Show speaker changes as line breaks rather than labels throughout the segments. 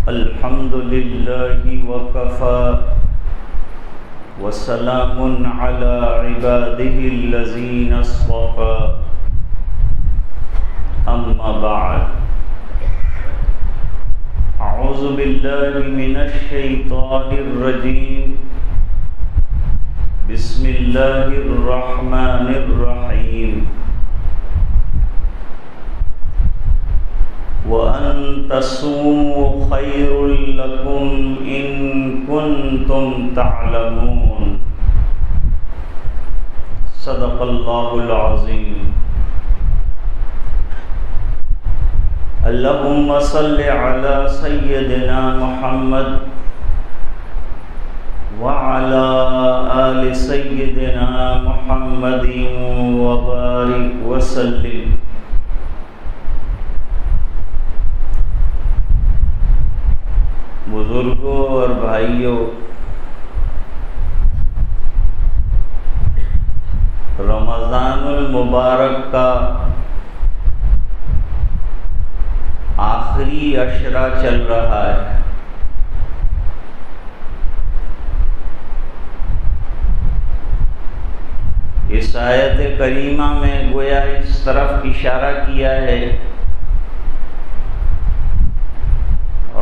الحمد لله وكفى وسلام على عباده الذين اصطفى أما بعد أعوذ بالله من الشيطان الرجيم بسم الله الرحمن الرحيم وَأَن تَصُومُوا خَيْرٌ لَكُمْ إِن كُنتُمْ تَعْلَمُونَ صدق اللہ العظیم۔ اللہم صل علی سیدنا محمد وعلی آل سیدنا محمد وبارک وسلم۔ بزرگوں اور بھائیوں، رمضان المبارک کا آخری عشرہ چل رہا ہے۔ اس آیت کریمہ میں گویا اس طرف اشارہ کیا ہے،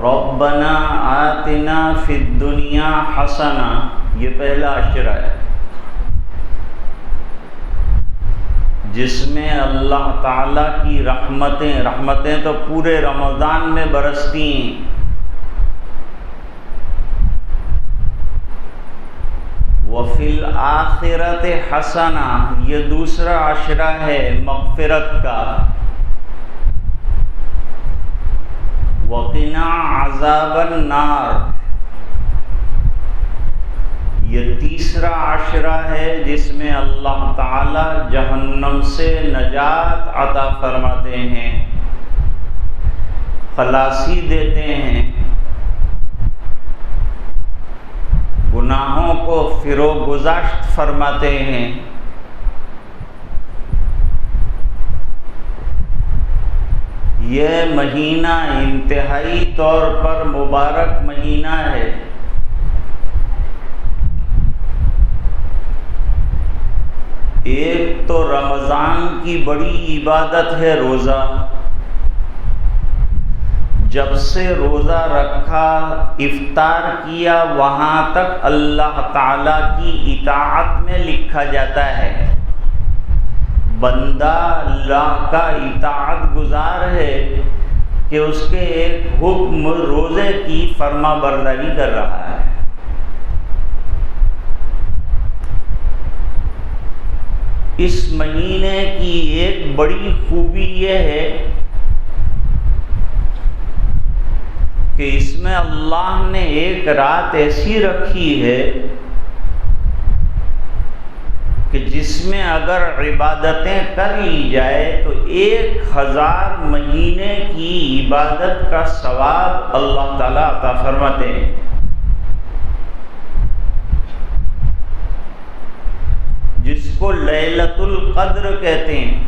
ربنا آتنا فی الدنیا حسنہ، یہ پہلا عشرہ ہے جس میں اللہ تعالیٰ کی رحمتیں تو پورے رمضان میں برستی ہیں۔ وفی الآخرۃ حسنہ، یہ دوسرا عشرہ ہے مغفرت کا۔ وقنا عذاب النار، یہ تیسرا عشرہ ہے جس میں اللہ تعالی جہنم سے نجات عطا فرماتے ہیں، خلاصی دیتے ہیں، گناہوں کو فروگزاشت فرماتے ہیں۔ یہ مہینہ انتہائی طور پر مبارک مہینہ ہے۔ ایک تو رمضان کی بڑی عبادت ہے روزہ، جب سے روزہ رکھا افطار کیا وہاں تک اللہ تعالی کی اطاعت میں لکھا جاتا ہے۔ بندہ اللہ کا اطاعت گزار ہے کہ اس کے ایک حکم روزے کی فرما برداری کر رہا ہے۔ اس مہینے کی ایک بڑی خوبی یہ ہے کہ اس میں اللہ نے ایک رات ایسی رکھی ہے کہ جس میں اگر عبادتیں کر لی جائے تو 1000 مہینے کی عبادت کا ثواب اللہ تعالیٰ عطا فرماتے ہیں۔ جس کو لیلۃ القدر کہتے ہیں۔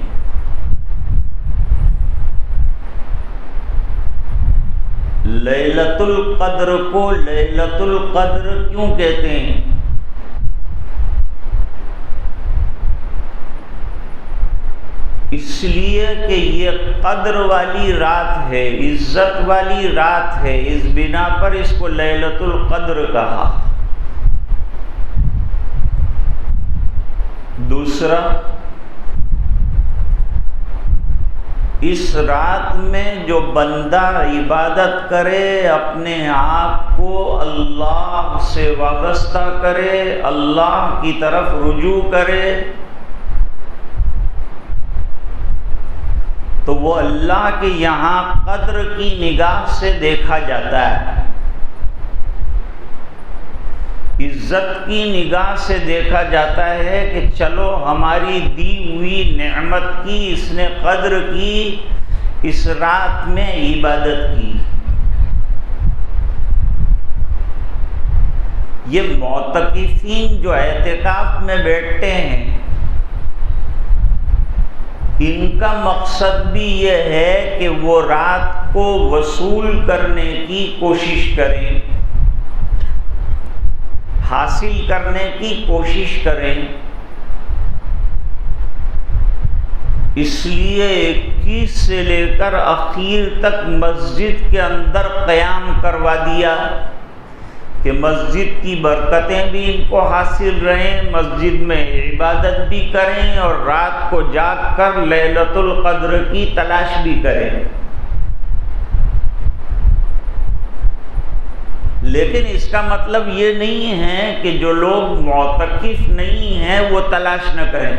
لیلۃ القدر کو لیلۃ القدر کیوں کہتے ہیں؟ اس لیے کہ یہ قدر والی رات ہے، عزت والی رات ہے، اس بنا پر اس کو لیلۃ القدر کہا۔ دوسرا، اس رات میں جو بندہ عبادت کرے، اپنے آپ کو اللہ سے وابستہ کرے، اللہ کی طرف رجوع کرے، تو وہ اللہ کے یہاں قدر کی نگاہ سے دیکھا جاتا ہے، عزت کی نگاہ سے دیکھا جاتا ہے کہ چلو ہماری دی ہوئی نعمت کی اس نے قدر کی، اس رات میں عبادت کی۔ یہ معتکفین جو اعتکاف میں بیٹھتے ہیں، ان کا مقصد بھی یہ ہے کہ وہ رات کو وصول کرنے کی کوشش کریں، حاصل کرنے کی کوشش کریں۔ اس لیے 21 سے لے کر اخیر تک مسجد کے اندر قیام کروا دیا کہ مسجد کی برکتیں بھی ان کو حاصل رہیں، مسجد میں عبادت بھی کریں اور رات کو جاگ کر لیلۃ القدر کی تلاش بھی کریں۔ لیکن اس کا مطلب یہ نہیں ہے کہ جو لوگ معتکف نہیں ہیں وہ تلاش نہ کریں۔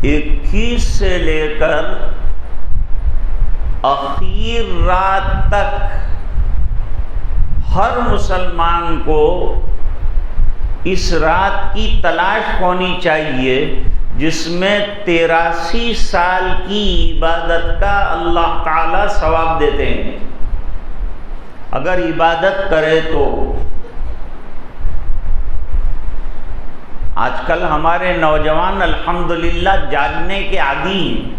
21 سے لے کر اخیر رات تک ہر مسلمان کو اس رات کی تلاش ہونی چاہیے جس میں 83 سال کی عبادت کا اللہ تعالی ثواب دیتے ہیں اگر عبادت کرے تو۔ آج کل ہمارے نوجوان الحمدللہ جاگنے کے عادی ہیں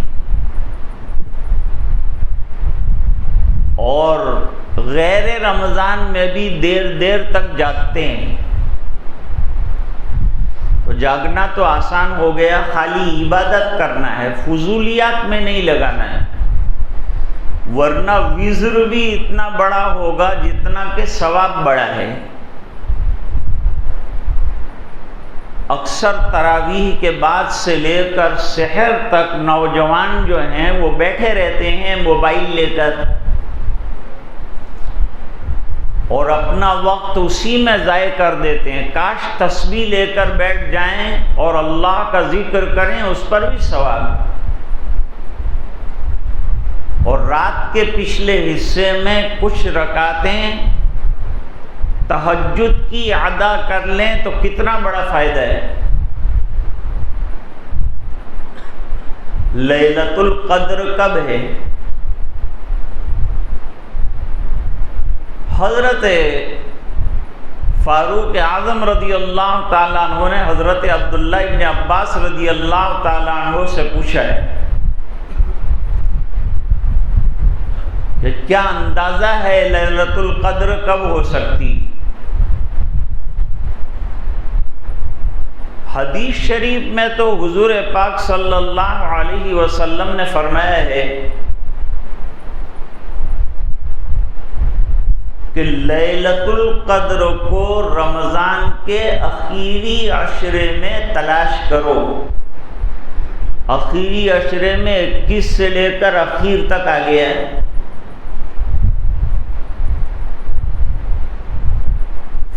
اور غیر رمضان میں بھی دیر دیر تک جاگتے ہیں۔ تو جاگنا تو آسان ہو گیا، خالی عبادت کرنا ہے، فضولیات میں نہیں لگانا ہے، ورنہ وزر بھی اتنا بڑا ہوگا جتنا کہ ثواب بڑا ہے۔ اکثر تراویح کے بعد سے لے کر سحر تک نوجوان جو ہیں وہ بیٹھے رہتے ہیں موبائل لے کر اور اپنا وقت اسی میں ضائع کر دیتے ہیں۔ کاش تسبیح لے کر بیٹھ جائیں اور اللہ کا ذکر کریں، اس پر بھی ثواب۔ اور رات کے پچھلے حصے میں کچھ رکعتیں تہجد کی ادا کر لیں تو کتنا بڑا فائدہ ہے۔ لیلۃ القدر کب ہے؟ حضرت فاروق اعظم رضی اللہ تعالیٰ عنہ نے حضرت عبداللہ ابن عباس رضی اللہ تعالیٰ عنہ سے پوچھا ہے کہ کیا اندازہ ہے لیلۃ القدر کب ہو سکتی؟ حدیث شریف میں تو حضور پاک صلی اللہ علیہ وسلم نے فرمایا ہے کہ لیلۃ القدر کو رمضان کے اخیری عشرے میں تلاش کرو۔ اخیری عشرے میں 21 سے لے کر اخیر تک آ گیا ہے۔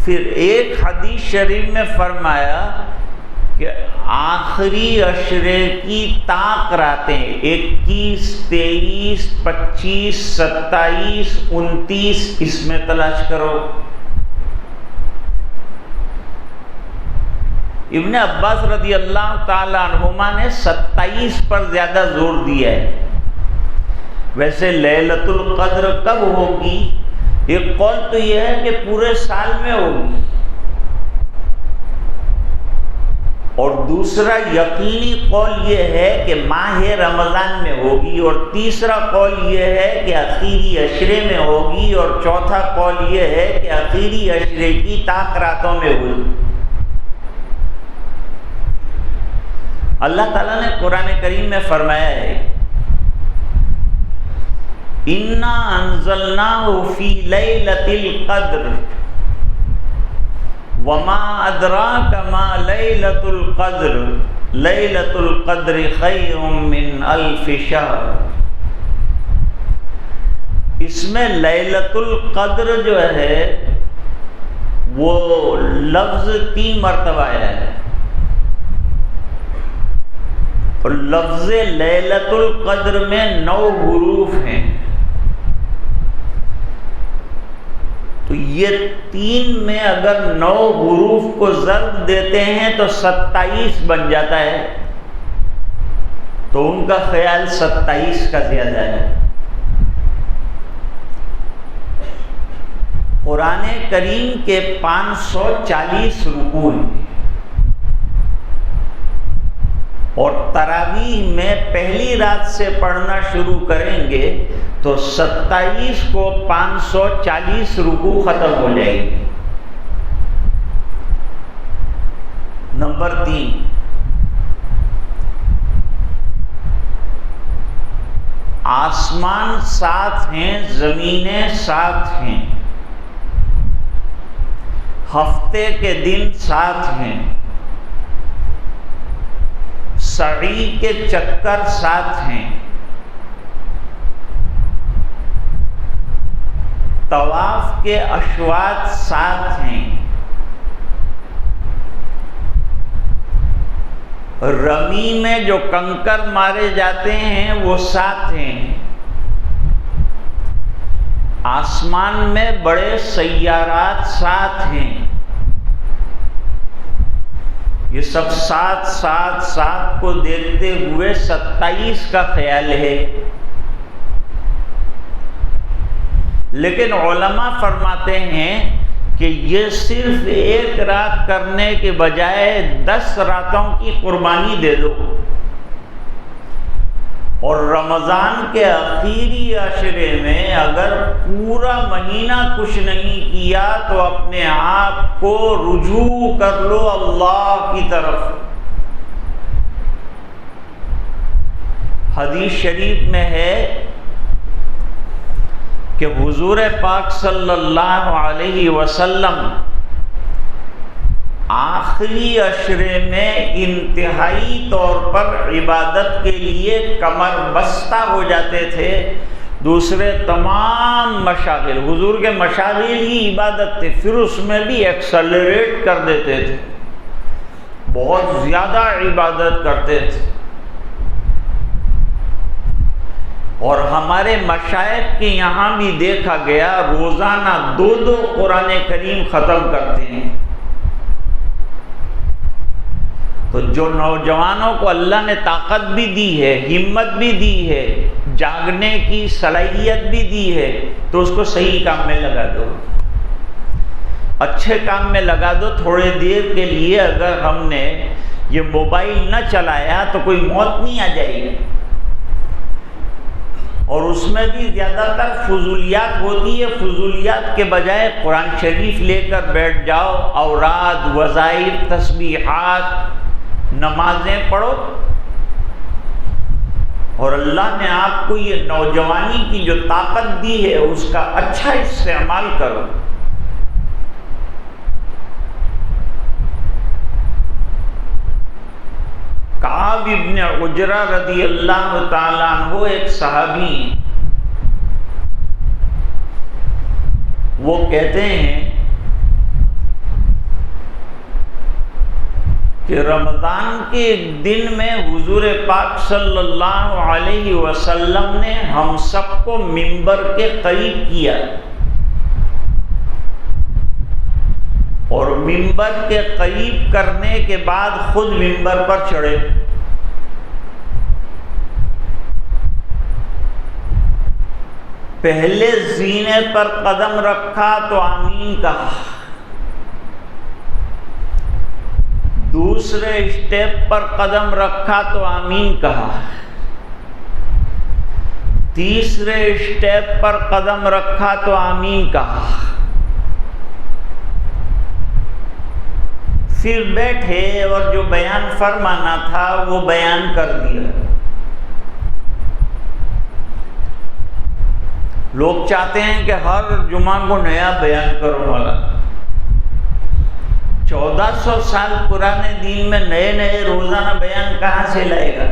پھر ایک حدیث شریف میں فرمایا کہ آخری عشرے کی طاق راتیں 21، 23، 25، 27، 29 اس میں تلاش کرو۔ ابن عباس رضی اللہ تعالی عنہما نے 27 پر زیادہ زور دیا ہے۔ ویسے لیلۃ القدر کب ہوگی؟ ایک قول تو یہ ہے کہ پورے سال میں ہوگی، اور دوسرا یقینی قول یہ ہے کہ ماہ رمضان میں ہوگی، اور تیسرا قول یہ ہے کہ اخیری عشرے میں ہوگی، اور چوتھا قول یہ ہے کہ اخیری عشرے کی طاق راتوں میں ہوگی۔ اللہ تعالیٰ نے قرآن کریم میں فرمایا ہے اِنَّا أَنزَلْنَاهُ فِي لَيْلَةِ الْقَدْرِ وَمَا أَدْرَاكَ مَا لَيْلَةُ الْقَدْرِ لَيْلَةُ الْقَدْرِ خَيْرٌ مِّنْ أَلْفِ شَهْرٍ۔ اس میں لیلۃ القدر جو ہے وہ لفظ 3 مرتبہ آیا ہے، اور لفظ لیلۃ القدر میں 9 حروف ہیں، تو یہ 3 میں اگر 9 حروف کو ضرب دیتے ہیں تو 27 بن جاتا ہے، تو ان کا خیال 27 کا زیادہ ہے۔ قرآن کریم کے 540 رکوع ہیں، اور تراویح میں پہلی رات سے پڑھنا شروع کریں گے تو 27 کو 540 رکوع ختم ہو جائے گی۔ نمبر 3، آسمان 7 ہیں، زمینیں 7 ہیں، ہفتے کے دن 7 ہیں، سعی کے چکر 7 ہیں، طواف کے اشواط 7 ہیں، رمی میں جو کنکر مارے جاتے ہیں وہ 7 ہیں، آسمان میں بڑے سیارات 7 ہیں۔ یہ سب 7 7 7 کو دیکھتے ہوئے 27 کا خیال ہے، لیکن علماء فرماتے ہیں کہ یہ صرف ایک رات کرنے کے بجائے 10 راتوں کی قربانی دے دو، اور رمضان کے آخری عشرے میں اگر پورا مہینہ کچھ نہیں کیا تو اپنے آپ کو رجوع کر لو اللہ کی طرف۔ حدیث شریف میں ہے کہ حضور پاک صلی اللہ علیہ وسلم آخری عشرے میں انتہائی طور پر عبادت کے لیے کمر بستہ ہو جاتے تھے، دوسرے تمام مشاغل، حضور کے مشاغل ہی عبادت تھے، پھر اس میں بھی ایکسلریٹ کر دیتے تھے، بہت زیادہ عبادت کرتے تھے۔ اور ہمارے مشائخ کے یہاں بھی دیکھا گیا روزانہ 2 قرآن کریم ختم کرتے ہیں۔ تو جو نوجوانوں کو اللہ نے طاقت بھی دی ہے، ہمت بھی دی ہے، جاگنے کی صلاحیت بھی دی ہے، تو اس کو صحیح کام میں لگا دو، اچھے کام میں لگا دو۔ تھوڑے دیر کے لیے اگر ہم نے یہ موبائل نہ چلایا تو کوئی موت نہیں آ جائے گی، اور اس میں بھی زیادہ تر فضولیات ہوتی ہے۔ فضولیات کے بجائے قرآن شریف لے کر بیٹھ جاؤ، اوراد، وظائف، تسبیحات، نمازیں پڑھو، اور اللہ نے آپ کو یہ نوجوانی کی جو طاقت دی ہے اس کا اچھا استعمال کرو۔ کعب ابن عجرہ رضی اللہ تعالیٰ عنہ ایک صحابی ہیں، وہ کہتے ہیں کہ رمضان کے ایک دن میں حضور پاک صلی اللہ علیہ وسلم نے ہم سب کو منبر کے قریب کیا، اور منبر کے قریب کرنے کے بعد خود منبر پر چڑھے۔ پہلے زینے پر قدم رکھا تو آمین کہا، دوسرے اسٹیپ پر قدم رکھا تو آمین کہا، تیسرے اسٹیپ پر قدم رکھا تو آمین کہا، پھر بیٹھے اور جو بیان فرمانا تھا وہ بیان کر دیا۔ لوگ چاہتے ہیں کہ ہر جمعہ کو نیا بیان کرو، والا 1400 سال پرانے دین میں نئے نئے روزانہ بیان کہاں سے لائے گا؟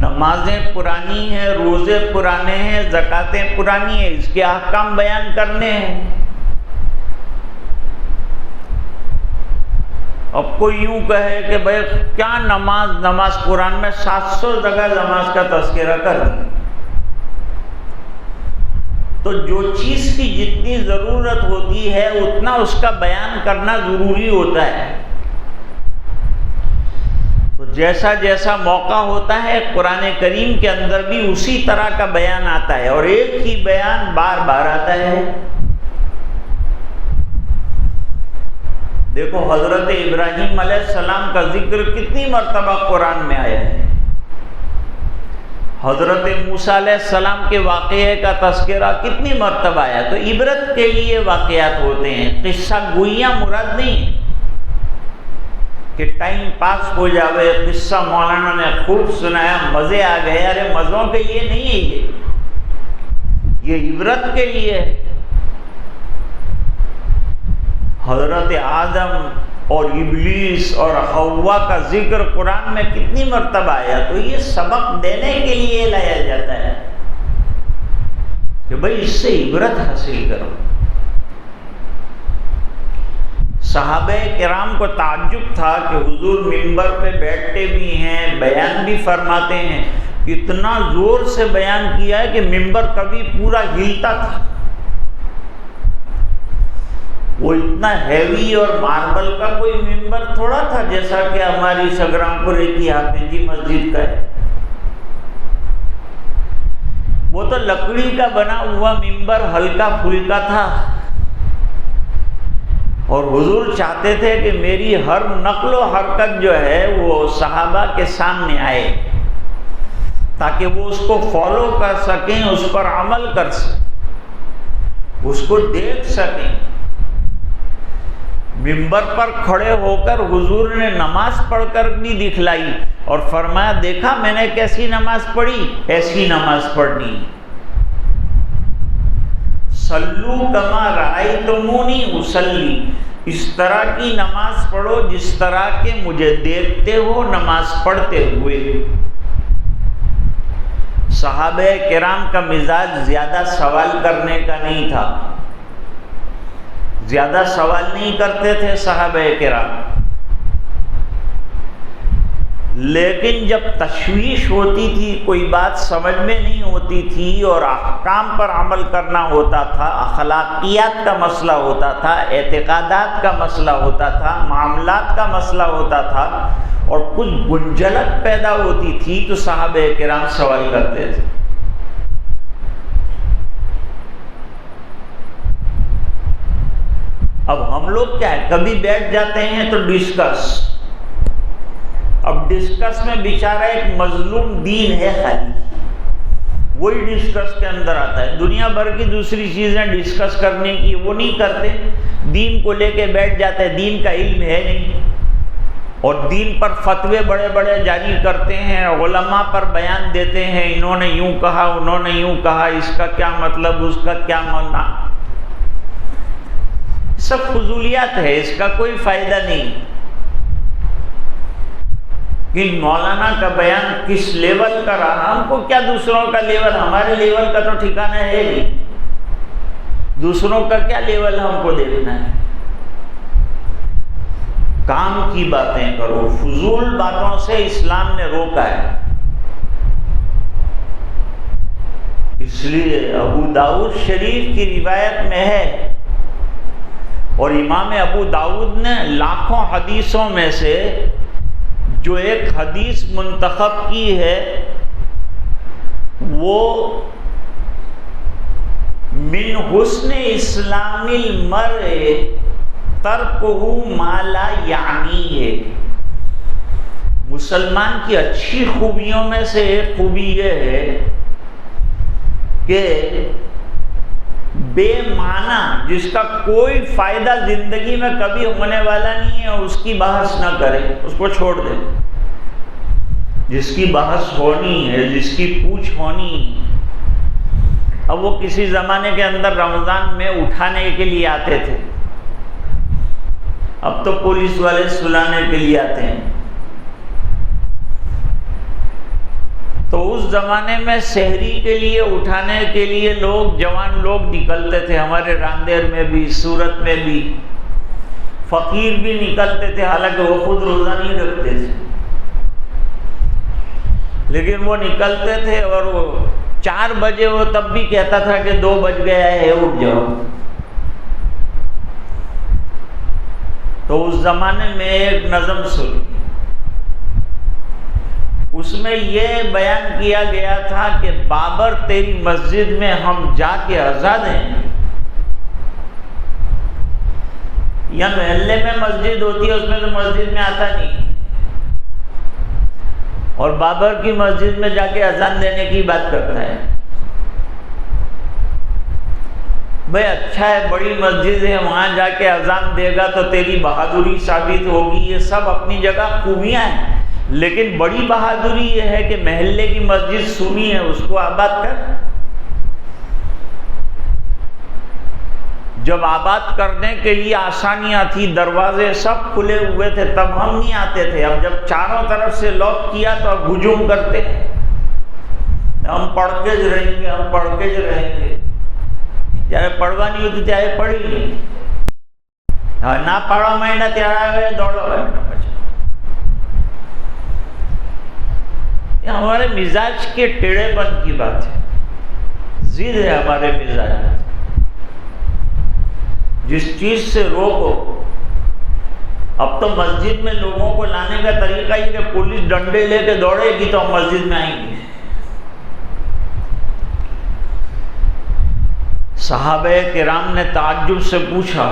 نمازیں پرانی ہیں، روزے پرانے ہیں، زکاتیں پرانی ہیں، اس کے احکام بیان کرنے ہیں۔ اب کوئی یوں کہے کہ بھئی کیا نماز قرآن میں 700 جگہ نماز کا تذکرہ کر دیا، تو جو چیز کی جتنی ضرورت ہوتی ہے اتنا اس کا بیان کرنا ضروری ہوتا ہے۔ تو جیسا جیسا موقع ہوتا ہے قرآن کریم کے اندر بھی اسی طرح کا بیان آتا ہے، اور ایک ہی بیان بار بار آتا ہے۔ دیکھو حضرت ابراہیم علیہ السلام کا ذکر کتنی مرتبہ قرآن میں آیا ہے، حضرت موسیٰ علیہ السلام کے واقعے کا تذکرہ کتنی مرتبہ آیا. تو عبرت کے لیے واقعات ہوتے ہیں، قصہ گوئیاں مراد نہیں ہے کہ ٹائم پاس ہو جاوے، قصہ مولانا نے خوب سنایا مزے آ گئے. ارے مزوں کے لیے نہیں ہے، یہ عبرت کے لیے ہے. حضرت آدم اور ابلیس اور حوا کا ذکر قرآن میں کتنی مرتبہ آیا. تو یہ سبق دینے کے لیے لایا جاتا ہے کہ بھئی اس سے عبرت حاصل کرو. صحابہ کرام کو تعجب تھا کہ حضور منبر پہ بیٹھتے بھی ہیں، بیان بھی فرماتے ہیں. اتنا زور سے بیان کیا ہے کہ منبر کبھی پورا ہلتا تھا. وہ اتنا ہیوی اور ماربل کا کوئی ممبر تھوڑا تھا جیسا کہ ہماری سگرام پورے کی حافظی مسجد کا ہے. وہ تو لکڑی کا بنا ہوا ممبر ہلکا پھلکا تھا، اور حضور چاہتے تھے کہ میری ہر نقل و حرکت جو ہے وہ صحابہ کے سامنے آئے تاکہ وہ اس کو فالو کر سکیں، اس پر عمل کر سکیں، اس کو دیکھ سکیں. منبر پر کھڑے ہو کر حضور نے نماز پڑھ کر بھی دکھلائی اور فرمایا دیکھا میں نے کیسی نماز پڑھی، ایسی نماز پڑھنی. صلو کما رأیتمونی اصلی، اس طرح کی نماز پڑھو جس طرح کہ مجھے دیکھتے ہو نماز پڑھتے ہوئے. صحابہ کرام کا مزاج زیادہ سوال کرنے کا نہیں تھا، زیادہ سوال نہیں کرتے تھے صحابہ کرام. لیکن جب تشویش ہوتی تھی، کوئی بات سمجھ میں نہیں ہوتی تھی اور احکام پر عمل کرنا ہوتا تھا، اخلاقیات کا مسئلہ ہوتا تھا، اعتقادات کا مسئلہ ہوتا تھا، معاملات کا مسئلہ ہوتا تھا، اور کچھ گنجلک پیدا ہوتی تھی تو صحابہ کرام سوال کرتے تھے. اب ہم لوگ کیا ہے، کبھی بیٹھ جاتے ہیں تو ڈسکس. اب ڈسکس میں بیچارہ ایک مظلوم دین ہے، خالی وہی ڈسکس کے اندر آتا ہے. دنیا بھر کی دوسری چیزیں ڈسکس کرنے کی وہ نہیں کرتے، دین کو لے کے بیٹھ جاتے. دین کا علم ہے نہیں، اور دین پر فتوے بڑے بڑے جاری کرتے ہیں، علماء پر بیان دیتے ہیں، انہوں نے یوں کہا، انہوں نے یوں کہا، اس کا کیا مطلب، اس کا کیا معنی. سب فضولیات ہے، اس کا کوئی فائدہ نہیں. کہ مولانا کا بیان کس لیول کا رہا، ہم کو کیا دوسروں کا لیول، ہمارے لیول کا تو ٹھکانہ ہے نہیں، دوسروں کا کیا لیول ہم کو دیکھنا ہے. کام کی باتیں کرو، فضول باتوں سے اسلام نے روکا ہے. اس لیے ابو داؤد شریف کی روایت میں ہے، اور امام ابو داؤد نے لاکھوں حدیثوں میں سے جو ایک حدیث منتخب کی ہے وہ من حسن اسلام المرء ترکہ ما لا یعنی ہے. مسلمان کی اچھی خوبیوں میں سے ایک خوبی یہ ہے کہ بے معنی، جس کا کوئی فائدہ زندگی میں کبھی ہونے والا نہیں ہے، اس کی بحث نہ کرے، اس کو چھوڑ دے. جس کی بحث ہونی ہے، جس کی پوچھ ہونی ہے. اب وہ کسی زمانے کے اندر رمضان میں اٹھانے کے لیے آتے تھے، اب تو پولیس والے سلانے کے لیے آتے ہیں. تو اس زمانے میں سحری کے لیے اٹھانے کے لیے لوگ، جوان لوگ نکلتے تھے، ہمارے راندیر میں بھی، سورت میں بھی. فقیر بھی نکلتے تھے، حالانکہ وہ خود روزہ نہیں رکھتے تھے، لیکن وہ نکلتے تھے. اور وہ 4 بجے وہ تب بھی کہتا تھا کہ 2 بج گیا ہے، اٹھ جاؤ. تو اس زمانے میں ایک نظم سنی، اس میں یہ بیان کیا گیا تھا کہ بابر تیری مسجد میں ہم جا کے آزاد ہیں. یا محلے میں مسجد ہوتی ہے اس میں تو مسجد میں آتا نہیں، اور بابر کی مسجد میں جا کے اذان دینے کی بات کرتا ہے۔ بھئی اچھا ہے، بڑی مسجد ہے، وہاں جا کے اذان دے گا تو تیری بہادری ثابت ہوگی، یہ سب اپنی جگہ خوبیاں ہیں، لیکن بڑی بہادری یہ ہے کہ محلے کی مسجد سنی ہے اس کو آباد کر۔ جب آباد کرنے کے لیے آسانیاں تھی، دروازے سب کھلے ہوئے تھے، تب ہم نہیں آتے تھے۔ اب جب چاروں طرف سے لاک کیا تو اب ہجوم کرتے ہیں، ہم پڑھ کے رہیں گے، ہم پڑھ کے رہیں گے۔ جائے پڑھوانی ہوتی چاہے پڑھی نہیں، نہ پڑھا مہینہ تیارا ہوئے دوڑو ہے۔ یہ ہمارے مزاج کے ٹیڑھے پن کی بات ہے، ضد ہے ہمارے مزاج میں۔ جس چیز سے روکو، اب تو مسجد میں لوگوں کو لانے کا طریقہ یہ کہ پولیس ڈنڈے لے کے دوڑے گی تو ہم مسجد میں آئیں گے۔ صحابہ کرام نے تعجب سے پوچھا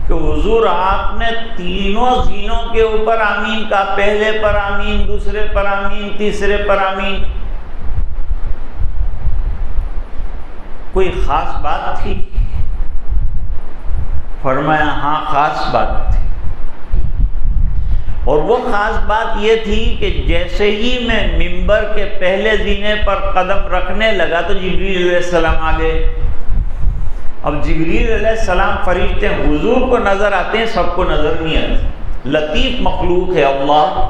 کہ حضور آپ نے تینوں زینوں کے اوپر آمین کہا، پہلے پر آمین، دوسرے پر آمین، تیسرے پر آمین، کوئی خاص بات تھی؟ فرمایا ہاں خاص بات تھی، اور وہ خاص بات یہ تھی کہ جیسے ہی میں منبر کے پہلے زینے پر قدم رکھنے لگا تو جبریل علیہ السلام آ گئے۔ اب جبریل علیہ السلام فرشتے حضور کو نظر آتے ہیں، سب کو نظر نہیں آتے، لطیف مخلوق ہے اللہ۔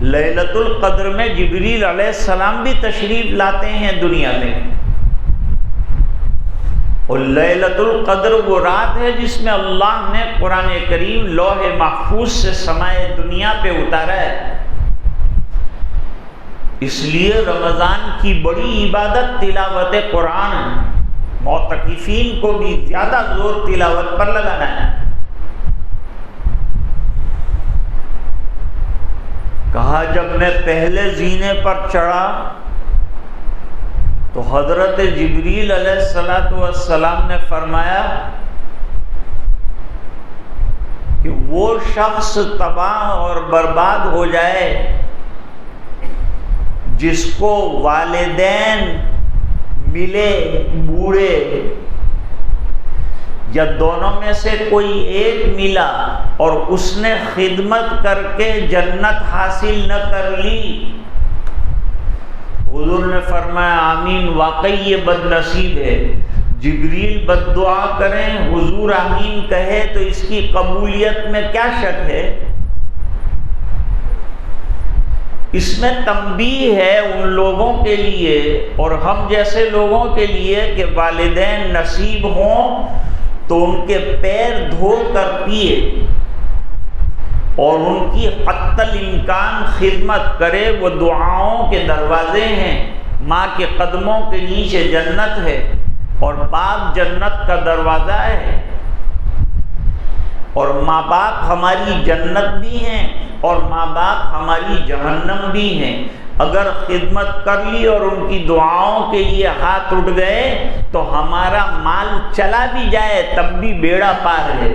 لیلۃ القدر میں جبریل علیہ السلام بھی تشریف لاتے ہیں دنیا میں، اور لیلۃ القدر وہ رات ہے جس میں اللہ نے قرآن کریم لوح محفوظ سے سمائے دنیا پہ اتارا ہے۔ اس لیے رمضان کی بڑی عبادت تلاوت قرآن ہے، معتکفین کو بھی زیادہ زور تلاوت پر لگانا ہے۔ کہا جب میں پہلے زینے پر چڑھا تو حضرت جبریل علیہ السلام نے فرمایا کہ وہ شخص تباہ اور برباد ہو جائے جس کو والدین ملے بوڑھے، یا دونوں میں سے کوئی ایک ملا اور اس نے خدمت کر کے جنت حاصل نہ کر لی۔ حضور نے فرمایا آمین، واقعی یہ بد نصیب ہے۔ جبریل بد دعا کریں، حضور آمین کہے تو اس کی قبولیت میں کیا شک ہے؟ اس میں تنبیہ ہے ان لوگوں کے لیے اور ہم جیسے لوگوں کے لیے کہ والدین نصیب ہوں تو ان کے پیر دھو کر پیے اور ان کی حتی الامکان خدمت کرے۔ وہ دعاؤں کے دروازے ہیں، ماں کے قدموں کے نیچے جنت ہے اور باپ جنت کا دروازہ ہے، اور ماں باپ ہماری جنت بھی ہیں اور ماں باپ ہماری جہنم بھی ہیں۔ اگر خدمت کر لی اور ان کی دعاؤں کے لیے ہاتھ اٹھ گئے تو ہمارا مال چلا بھی جائے تب بھی بیڑا پار ہے۔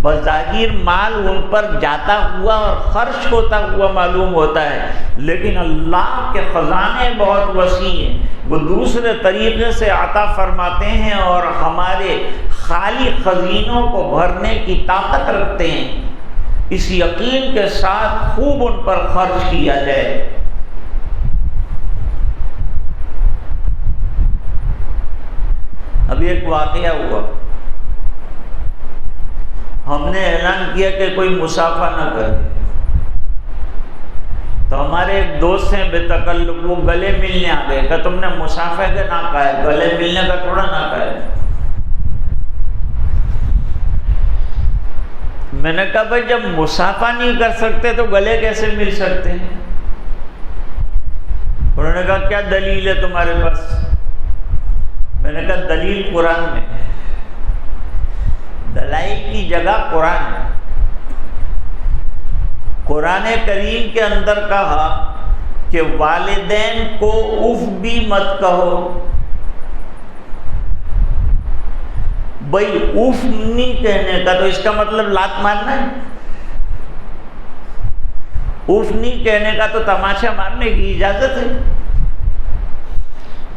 بظاہر مال ان پر جاتا ہوا اور خرچ ہوتا ہوا معلوم ہوتا ہے، لیکن اللہ کے خزانے بہت وسیع ہیں، وہ دوسرے طریقے سے عطا فرماتے ہیں اور ہمارے خالی خزینوں کو بھرنے کی طاقت رکھتے ہیں۔ اس یقین کے ساتھ خوب ان پر خرچ کیا جائے۔ ابھی ایک واقعہ ہوا، ہم نے اعلان کیا کہ کوئی مسافہ نہ کرے، تو ہمارے ایک دوست ہیں بے تکلف، وہ گلے ملنے آ گئے کہ تم نے مسافہ کا نہ کہا ہے، گلے ملنے کا تھوڑا نہ کہا ہے۔ میں نے کہا بھائی جب مسافہ نہیں کر سکتے تو گلے کیسے مل سکتے ہیں؟ انہوں نے کہا کیا دلیل ہے تمہارے پاس؟ میں نے کہا دلیل قرآن میں، دلائل کی جگہ قرآن ہے۔ قرآن کریم کے اندر کہا کہ والدین کو اف بھی مت کہو، بھائی اف نہیں کہنے کا تو اس کا مطلب لات مارنا ہے؟ اف نہیں کہنے کا تو تماشا مارنے کی اجازت ہے؟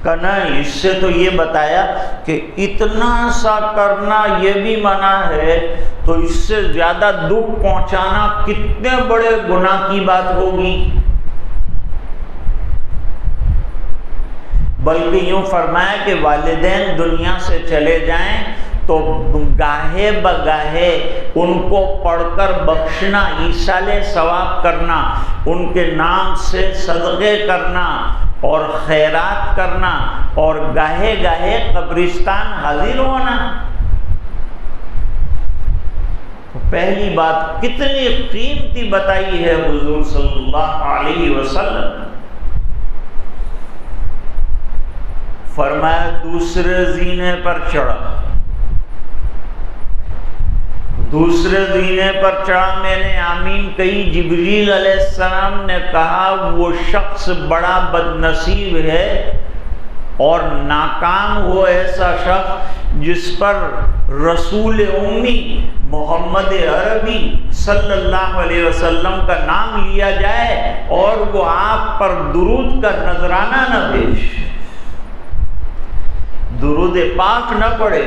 کہنا اس سے تو یہ بتایا کہ اتنا سا کرنا یہ بھی منع ہے، تو اس سے زیادہ دکھ پہنچانا کتنے بڑے گناہ کی بات ہوگی۔ بلکہ یوں فرمایا کہ والدین دنیا سے چلے جائیں تو گاہے بگاہے ان کو پڑھ کر بخشنا، ایصال ثواب کرنا، ان کے نام سے صدقے کرنا اور خیرات کرنا، اور گاہے گاہے قبرستان حاضر ہونا۔ پہلی بات کتنی قیمتی بتائی ہے حضور صلی اللہ علیہ وسلم۔ فرمایا دوسرے زینے پر چڑھا، دوسرے زینے پر چڑھا، میں نے آمین کہی، جبریل علیہ السلام نے کہا وہ شخص بڑا بد نصیب ہے اور ناکام ہو ایسا شخص جس پر رسول امی محمد عربی صلی اللہ علیہ وسلم کا نام لیا جائے اور وہ آپ پر درود کا نذرانہ نہ پیش، درود پاک نہ پڑھے۔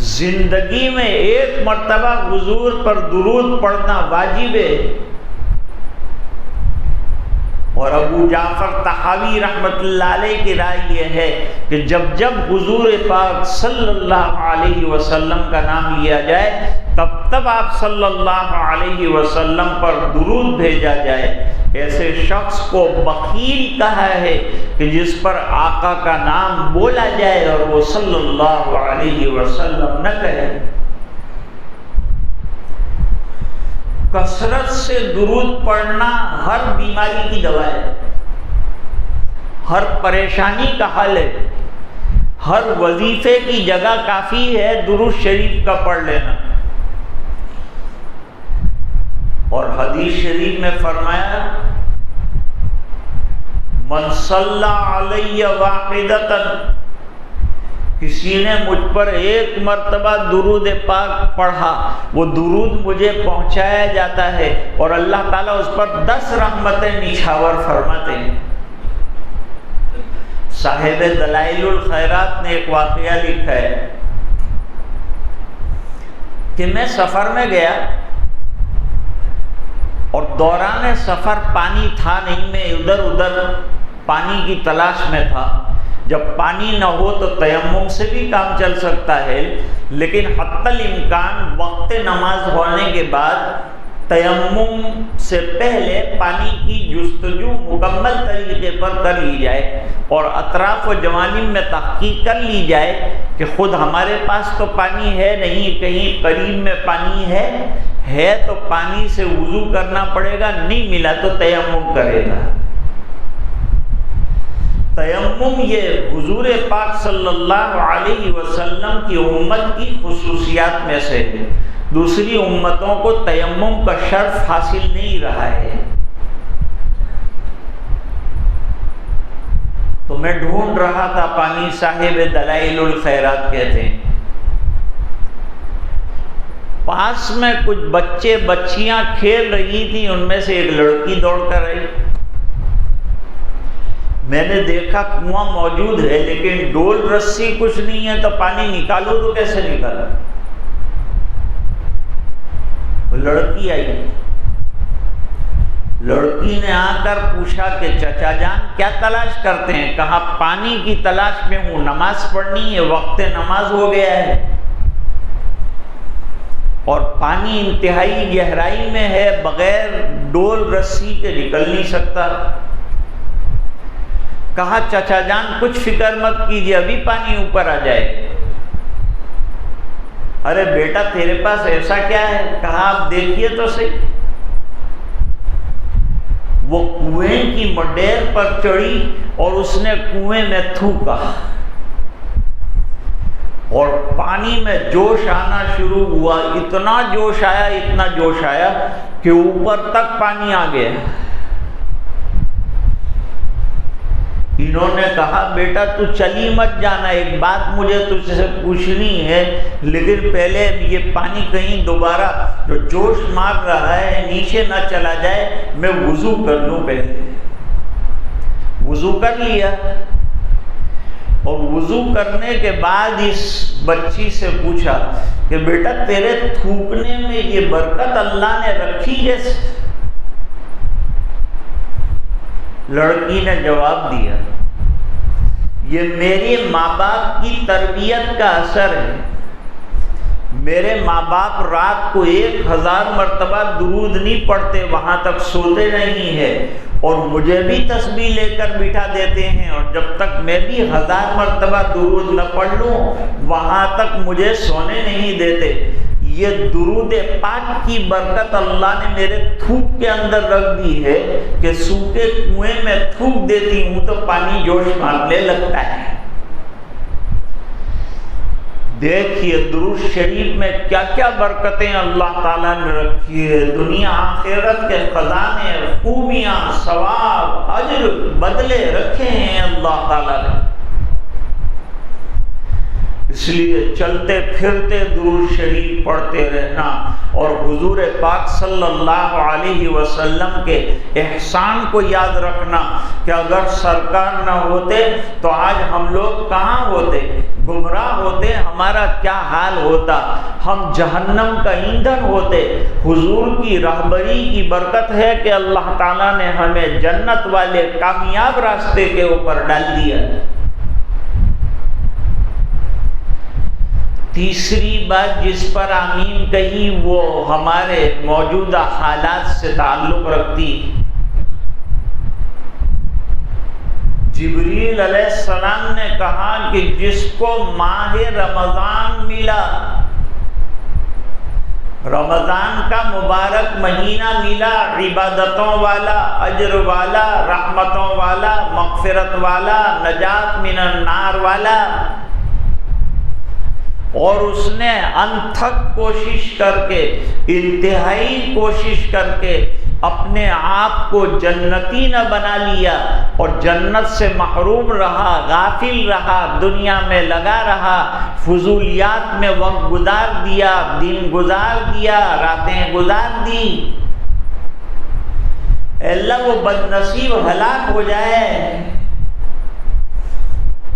زندگی میں ایک مرتبہ حضور پر درود پڑھنا واجب ہے۔ اور ابو جعفر طحاوی رحمۃ اللہ علیہ کی رائے یہ ہے کہ جب جب حضور پاک صلی اللہ علیہ وسلم کا نام لیا جائے تب تب آپ صلی اللہ علیہ وسلم پر درود بھیجا جائے۔ ایسے شخص کو بخیل کہا ہے کہ جس پر آقا کا نام بولا جائے اور وہ صلی اللہ علیہ وسلم نہ کہے۔ کثرت سے درود پڑھنا ہر بیماری کی دوا ہے، ہر پریشانی کا حل ہے، ہر وظیفے کی جگہ کافی ہے درود شریف کا پڑھ لینا۔ اور حدیث شریف میں فرمایا من صلی علی واحدۃ، کسی نے مجھ پر ایک مرتبہ درود پاک پڑھا، وہ درود مجھے پہنچایا جاتا ہے اور اللہ تعالیٰ اس پر 10 رحمتیں نچھاور فرماتے ہیں۔ صاحب دلائل الخیرات نے ایک واقعہ لکھا ہے کہ میں سفر میں گیا اور دوران سفر پانی تھا نہیں، میں ادھر ادھر پانی کی تلاش میں تھا۔ جب پانی نہ ہو تو تیمم سے بھی کام چل سکتا ہے، لیکن حتی الامکان وقت نماز ہونے کے بعد تیمم سے پہلے پانی کی جستجو مکمل طریقے پر کر لی جائے اور اطراف و جوانب میں تحقیق کر لی جائے کہ خود ہمارے پاس تو پانی ہے نہیں، کہیں قریب میں پانی ہے تو پانی سے وضو کرنا پڑے گا، نہیں ملا تو تیمم کرے گا۔ تیمم یہ حضور پاک صلی اللہ علیہ وسلم کی امت کی خصوصیات میں سے ہے، دوسری امتوں کو تیمم کا شرف حاصل نہیں رہا ہے۔ تو میں ڈھونڈ رہا تھا پانی، صاحب دلائل الخیرات کہتے ہیں، پاس میں کچھ بچے بچیاں کھیل رہی تھی، ان میں سے ایک لڑکی دوڑ کر آئی۔ میں نے دیکھا کنواں موجود ہے لیکن ڈول رسی کچھ نہیں ہے، تو پانی نکالو تو کیسے نکالا؟ وہ لڑکی آئی، لڑکی نے آ کر پوچھا کہ چچا جان کیا تلاش کرتے ہیں؟ کہا پانی کی تلاش میں ہوں، نماز پڑھنی ہے، وقت نماز ہو گیا ہے اور پانی انتہائی گہرائی میں ہے، بغیر ڈول رسی کے نکل نہیں سکتا۔ کہا چچا جان کچھ فکر مت کیجیے، ابھی پانی اوپر آ جائے۔ ارے بیٹا تیرے پاس ایسا کیا ہے؟ کہا آپ دیکھیے تو صحیح۔ وہ کنویں کی مڈیر پر چڑھی اور اس نے کنویں میں تھوکا اور پانی میں جوش آنا شروع ہوا، اتنا جوش آیا کہ اوپر تک پانی آ گیا۔ انہوں نے کہا بیٹا تو چلی مت جانا، ایک بات مجھے تجھ سے پوچھنی ہے، لیکن پہلے یہ پانی کہیں دوبارہ جو جوش مار رہا ہے نیچے نہ چلا جائے، میں وضو کر لوں۔ پہلے وضو کر لیا، اور وضو کرنے کے بعد اس بچی سے پوچھا کہ بیٹا تیرے تھوکنے میں یہ برکت اللہ نے رکھی جیسے؟ لڑکی نے جواب دیا یہ میرے ماں باپ کی تربیت کا اثر ہے، میرے ماں باپ رات کو 1000 مرتبہ درود نہیں پڑھتے، وہاں تک سوتے نہیں ہیں، اور مجھے بھی تسبیح لے کر بٹھا دیتے ہیں، اور جب تک میں بھی 1000 مرتبہ درود نہ پڑھ لوں وہاں تک مجھے سونے نہیں دیتے۔ یہ درود پاک کی برکت اللہ نے میرے تھوک کے اندر رکھ دی ہے کہ سوکھے کنویں میں تھوک دیتی ہوں تو پانی جوش مارنے لگتا ہے۔ دیکھیے درود شریف میں کیا کیا برکتیں اللہ تعالیٰ نے رکھی ہے، دنیا آخرت کے خزانے، خوبیاں، ثواب، اجر، بدلے رکھے ہیں اللہ تعالیٰ نے۔ اس لیے چلتے پھرتے درود شریف پڑھتے رہنا، اور حضور پاک صلی اللہ علیہ وسلم کے احسان کو یاد رکھنا کہ اگر سرکار نہ ہوتے تو آج ہم لوگ کہاں ہوتے، گمراہ ہوتے، ہمارا کیا حال ہوتا، ہم جہنم کا ایندھن ہوتے۔ حضور کی رہبری کی برکت ہے کہ اللہ تعالیٰ نے ہمیں جنت والے کامیاب راستے کے اوپر ڈال دیا۔ تیسری بات جس پر آمین کہی وہ ہمارے موجودہ حالات سے تعلق رکھتی۔ جبریل علیہ السلام نے کہا کہ جس کو ماہ رمضان ملا، رمضان کا مبارک مہینہ ملا، عبادتوں والا، اجر والا، رحمتوں والا، مغفرت والا، نجات من النار والا، اور اس نے انتھک کوشش کر کے، انتہائی کوشش کر کے اپنے آپ کو جنتی نہ بنا لیا اور جنت سے محروم رہا، غافل رہا، دنیا میں لگا رہا، فضولیات میں وقت گزار دیا، دن گزار دیا، راتیں گزار دی، اللہ وہ بد نصیب ہلاک ہو جائے۔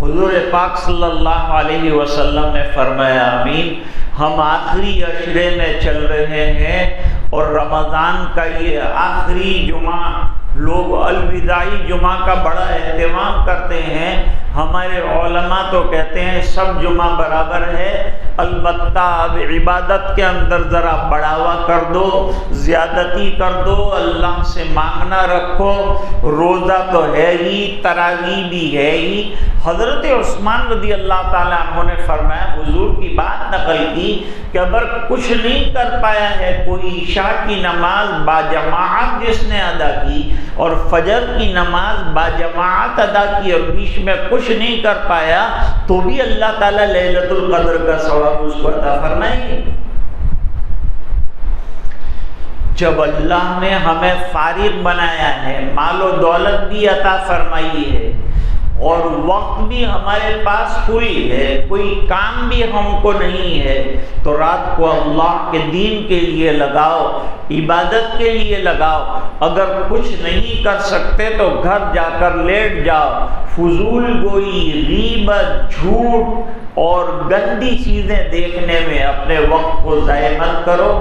حضور پاک صلی اللہ علیہ وسلم نے فرمایا آمین۔ ہم آخری عشرے میں چل رہے ہیں اور رمضان کا یہ آخری جمعہ، لوگ الوداعی جمعہ کا بڑا اہتمام کرتے ہیں، ہمارے علماء تو کہتے ہیں سب جمعہ برابر ہے، البتہ اب عبادت کے اندر ذرا بڑھاوا کر دو، زیادتی کر دو، اللہ سے مانگنا رکھو، روزہ تو ہے ہی، تراویح بھی ہے ہی۔ حضرت عثمان رضی اللہ تعالیٰ عنہ نے فرمایا، حضور کی بات نقل کی کہ اگر کچھ نہیں کر پایا ہے کوئی، عشاء کی نماز باجماعت جس نے ادا کی اور فجر کی نماز باجماعت ادا کی اور بیچ میں کچھ نہیں کر پایا، تو بھی اللہ تعالیٰ لیلۃ القدر کا ثواب اس کو عطا فرمائیں گے۔ جب اللہ نے ہمیں فارغ بنایا ہے، مال و دولت بھی عطا فرمائی ہے، اور وقت بھی ہمارے پاس فری ہے، کوئی کام بھی ہم کو نہیں ہے، تو رات کو اللہ کے دین کے لیے لگاؤ، عبادت کے لیے لگاؤ۔ اگر کچھ نہیں کر سکتے تو گھر جا کر لیٹ جاؤ، فضول گوئی، غیبت، جھوٹ اور گندی چیزیں دیکھنے میں اپنے وقت کو ضائع مت کرو۔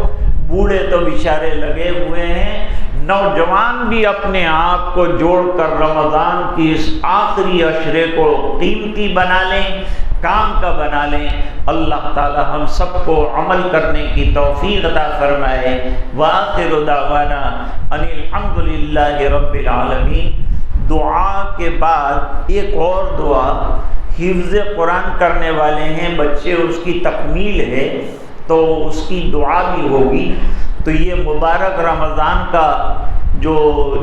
بوڑھے تو بیچارے لگے ہوئے ہیں، نوجوان بھی اپنے آپ کو جوڑ کر رمضان کی اس آخری عشرے کو قیمتی بنا لیں، کام کا بنا لیں۔ اللہ تعالی ہم سب کو عمل کرنے کی توفیق عطا فرمائے۔ وآخر دعوانا ان الحمد للہ رب العالمین۔ دعا کے بعد ایک اور دعا، حفظ قرآن کرنے والے ہیں بچے، اس کی تکمیل ہے تو اس کی دعا بھی ہوگی۔ تو یہ مبارک رمضان کا جو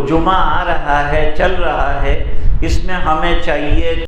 جمعہ آ رہا ہے، چل رہا ہے، اس میں ہمیں چاہیے